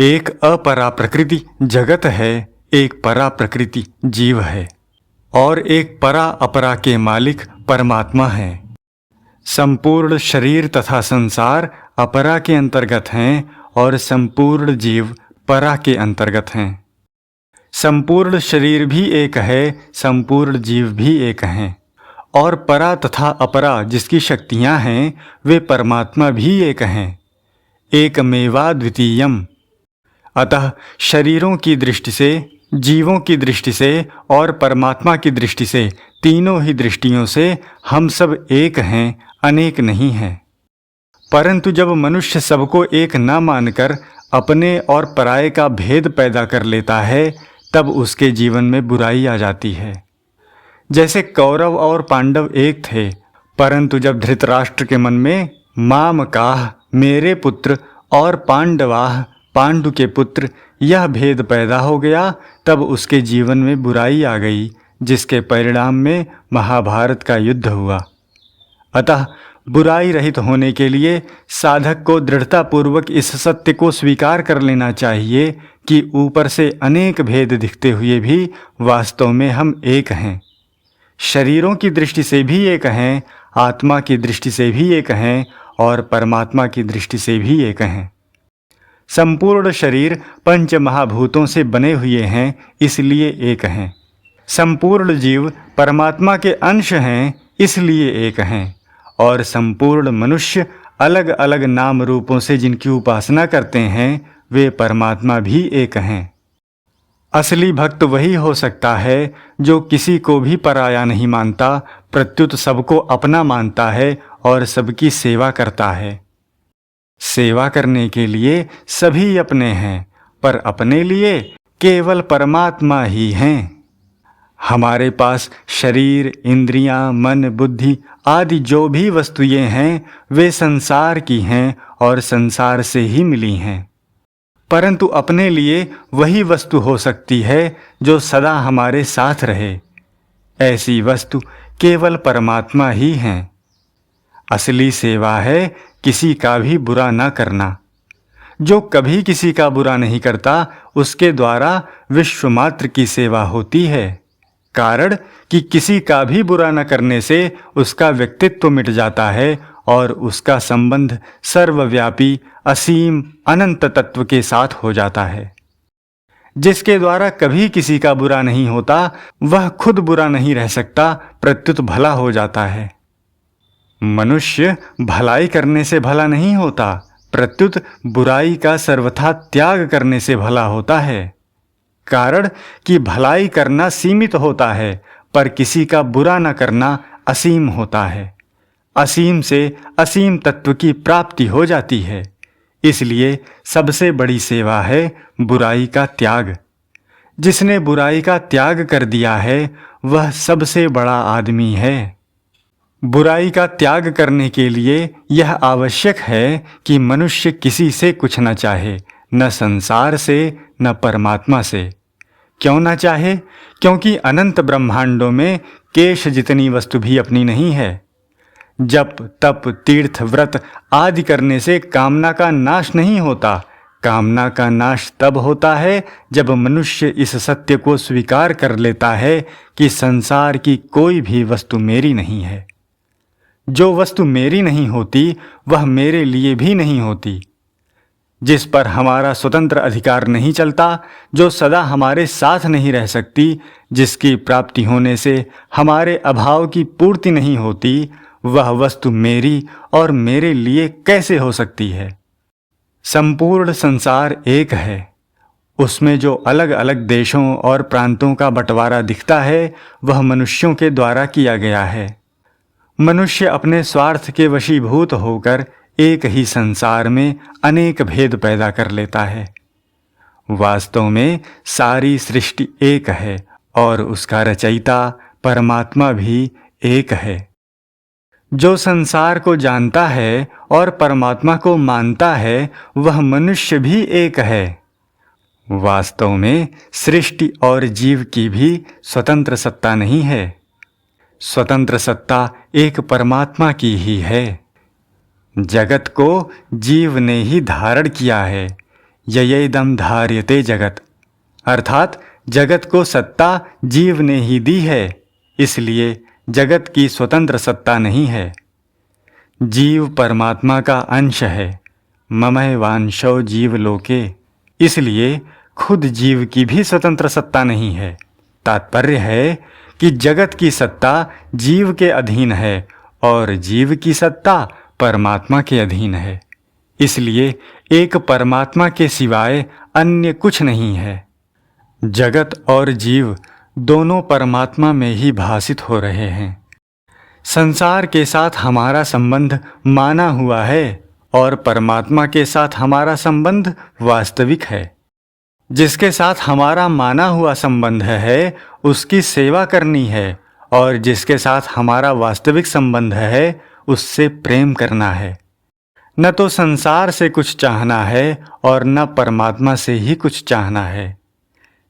एक अपरा प्रकृति जगत है, एक परा प्रकृति जीव है और एक परा अपरा के मालिक परमात्मा है। संपूर्ण शरीर तथा संसार अपरा के अंतर्गत हैं और संपूर्ण जीव परा के अंतर्गत हैं। संपूर्ण शरीर भी एक है, संपूर्ण जीव भी एक हैं और परा तथा अपरा जिसकी शक्तियां हैं वे परमात्मा भी एक हैं। एकमेवा द्वितीयम। अतः शरीरों की दृष्टि से, जीवों की दृष्टि से और परमात्मा की दृष्टि से, तीनों ही दृष्टियों से हम सब एक हैं, अनेक नहीं हैं। परंतु जब मनुष्य सबको एक न मानकर अपने और पराये का भेद पैदा कर लेता है तब उसके जीवन में बुराई आ जाती है। जैसे कौरव और पांडव एक थे, परंतु जब धृतराष्ट्र के मन में मामकाह मेरे पुत्र और पांडवाह पांडु के पुत्र यह भेद पैदा हो गया तब उसके जीवन में बुराई आ गई, जिसके परिणाम में महाभारत का युद्ध हुआ। अतः बुराई रहित होने के लिए साधक को दृढ़तापूर्वक इस सत्य को स्वीकार कर लेना चाहिए कि ऊपर से अनेक भेद दिखते हुए भी वास्तव में हम एक हैं। शरीरों की दृष्टि से भी एक हैं, आत्मा की दृष्टि से भी एक हैं और परमात्मा की दृष्टि से भी एक हैं। संपूर्ण शरीर पंच महाभूतों से बने हुए हैं, इसलिए एक हैं। संपूर्ण जीव परमात्मा के अंश हैं, इसलिए एक हैं। और संपूर्ण मनुष्य अलग अलग नाम रूपों से जिनकी उपासना करते हैं वे परमात्मा भी एक हैं। असली भक्त वही हो सकता है जो किसी को भी पराया नहीं मानता, प्रत्युत सबको अपना मानता है और सबकी सेवा करता है। सेवा करने के लिए सभी अपने हैं, पर अपने लिए केवल परमात्मा ही हैं। हमारे पास शरीर, इंद्रियां, मन, बुद्धि आदि जो भी वस्तुएं हैं वे संसार की हैं और संसार से ही मिली हैं। परंतु अपने लिए वही वस्तु हो सकती है जो सदा हमारे साथ रहे। ऐसी वस्तु केवल परमात्मा ही हैं। असली सेवा है किसी का भी बुरा न करना। जो कभी किसी का बुरा नहीं करता उसके द्वारा विश्वमात्र की सेवा होती है। कारण कि किसी का भी बुरा न करने से उसका व्यक्तित्व मिट जाता है और उसका संबंध सर्वव्यापी असीम अनंत तत्व के साथ हो जाता है। जिसके द्वारा कभी किसी का बुरा नहीं होता वह खुद बुरा नहीं रह सकता, प्रत्युत भला हो जाता है। मनुष्य भलाई करने से भला नहीं होता, प्रत्युत बुराई का सर्वथा त्याग करने से भला होता है। कारण कि भलाई करना सीमित होता है पर किसी का बुरा न करना असीम होता है। असीम से असीम तत्व की प्राप्ति हो जाती है। इसलिए सबसे बड़ी सेवा है बुराई का त्याग। जिसने बुराई का त्याग कर दिया है वह सबसे बड़ा आदमी है। बुराई का त्याग करने के लिए यह आवश्यक है कि मनुष्य किसी से कुछ न चाहे, न संसार से न परमात्मा से। क्यों न चाहे? क्योंकि अनंत ब्रह्मांडों में केश जितनी वस्तु भी अपनी नहीं है। जप, तप, तीर्थ, व्रत आदि करने से कामना का नाश नहीं होता। कामना का नाश तब होता है जब मनुष्य इस सत्य को स्वीकार कर लेता है कि संसार की कोई भी वस्तु मेरी नहीं है। जो वस्तु मेरी नहीं होती वह मेरे लिए भी नहीं होती। जिस पर हमारा स्वतंत्र अधिकार नहीं चलता, जो सदा हमारे साथ नहीं रह सकती, जिसकी प्राप्ति होने से हमारे अभाव की पूर्ति नहीं होती, वह वस्तु मेरी और मेरे लिए कैसे हो सकती है? संपूर्ण संसार एक है। उसमें जो अलग अलग देशों और प्रांतों का बंटवारा दिखता है वह मनुष्यों के द्वारा किया गया है। मनुष्य अपने स्वार्थ के वशीभूत होकर एक ही संसार में अनेक भेद पैदा कर लेता है। वास्तव में सारी सृष्टि एक है और उसका रचयिता परमात्मा भी एक है। जो संसार को जानता है और परमात्मा को मानता है वह मनुष्य भी एक है। वास्तव में सृष्टि और जीव की भी स्वतंत्र सत्ता नहीं है। स्वतंत्र सत्ता एक परमात्मा की ही है। जगत को जीव ने ही धारण किया है। ययेदम धार्यते जगत, अर्थात जगत को सत्ता जीव ने ही दी है, इसलिए जगत की स्वतंत्र सत्ता नहीं है। जीव परमात्मा का अंश है। ममैवांशो जीव लोके, इसलिए खुद जीव की भी स्वतंत्र सत्ता नहीं है। तात्पर्य है कि जगत की सत्ता जीव के अधीन है और जीव की सत्ता परमात्मा के अधीन है। इसलिए एक परमात्मा के सिवाय अन्य कुछ नहीं है। जगत और जीव दोनों परमात्मा में ही भासित हो रहे हैं। संसार के साथ हमारा संबंध माना हुआ है और परमात्मा के साथ हमारा संबंध वास्तविक है। जिसके साथ हमारा माना हुआ संबंध है उसकी सेवा करनी है और जिसके साथ हमारा वास्तविक संबंध है उससे प्रेम करना है। न तो संसार से कुछ चाहना है और न परमात्मा से ही कुछ चाहना है।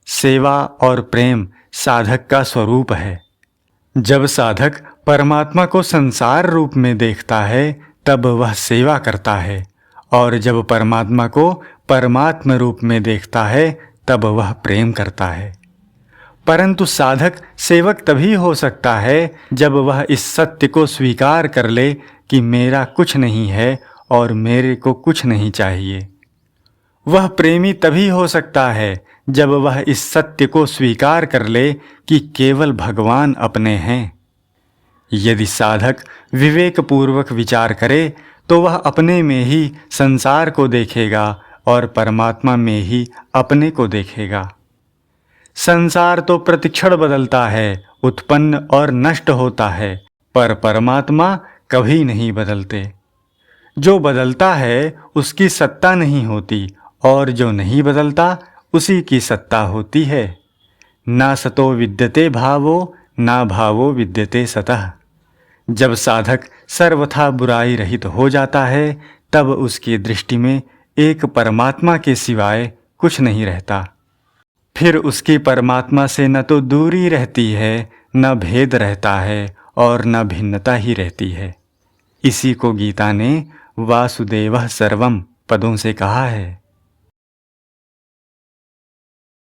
सेवा और प्रेम साधक का स्वरूप है। जब साधक परमात्मा को संसार रूप में देखता है तब वह सेवा करता है और जब परमात्मा को परमात्मा रूप में देखता है तब वह प्रेम करता है। परंतु साधक सेवक तभी हो सकता है जब वह इस सत्य को स्वीकार कर ले कि मेरा कुछ नहीं है और मेरे को कुछ नहीं चाहिए। वह प्रेमी तभी हो सकता है जब वह इस सत्य को स्वीकार कर ले कि केवल भगवान अपने हैं। यदि साधक विवेकपूर्वक विचार करे तो वह अपने में ही संसार को देखेगा और परमात्मा में ही अपने को देखेगा। संसार तो प्रतिक्षण बदलता है, उत्पन्न और नष्ट होता है, पर परमात्मा कभी नहीं बदलते। जो बदलता है उसकी सत्ता नहीं होती और जो नहीं बदलता उसी की सत्ता होती है। ना सतो विद्यते भावो, ना भावो विद्यते सतः। जब साधक सर्वथा बुराई रहित हो जाता है तब उसकी दृष्टि में एक परमात्मा के सिवाय कुछ नहीं रहता। फिर उसकी परमात्मा से न तो दूरी रहती है, न भेद रहता है और न भिन्नता ही रहती है। इसी को गीता ने वासुदेवः सर्वम पदों से कहा है।